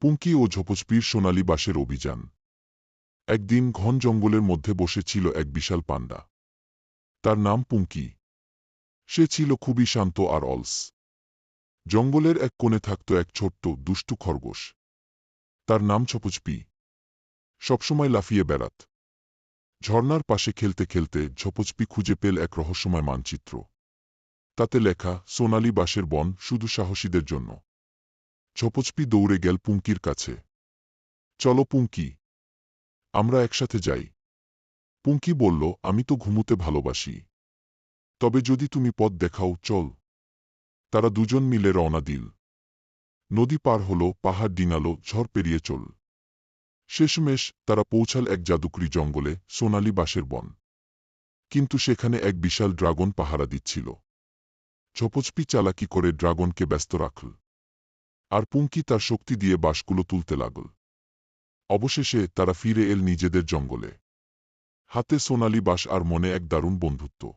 পুঙ্কি ও ঝোপঝপির সোনালী বাঁশের অভিযান। একদিন ঘন জঙ্গলের মধ্যে বসে ছিল এক বিশাল পান্ডা। তার নাম পুঙ্কি। সে ছিল খুবই শান্ত আর অলস। জঙ্গলের এক কোণে থাকত এক ছোট্ট দুষ্টু খরগোশ। তার নাম ঝোপঝপি। সবসময় লাফিয়ে বেড়াত। ঝর্ণার পাশে খেলতে খেলতে ঝোপঝপি খুঁজে পেল এক রহস্যময় মানচিত্র। তাতে লেখা, সোনালী বাঁশের বন শুধু সাহসীদের জন্য। ঝোপঝপি দৌড়ে গেল পুঙ্কির কাছে। চলো পুঙ্কি, আমরা একসাথে যাই। পুঙ্কি বলল, আমি তো ঘুমোতে ভালোবাসি। তবে যদি তুমি পথ দেখাও, চল। তারা দুজন মিলে রওনা দিল। নদী পার হলো, পাহাড় ডিঙালো, ঝড় পেরিয়ে চল। শেষমেশ তারা পৌঁছাল এক জাদুকরি জঙ্গলে, সোনালী বাঁশের বন। কিন্তু সেখানে এক বিশাল ড্রাগন পাহারা দিচ্ছিল। ঝোপঝপি চালাকি করে ড্রাগনকে ব্যস্ত রাখল। আর পুঙ্কি তার শক্তি দিয়ে বাঁশগুলো তুলতে লাগল। অবশেষে তারা ফিরে এল নিজেদের জঙ্গলে। হাতে সোনালী বাঁশ আর মনে এক দারুণ বন্ধুত্ব।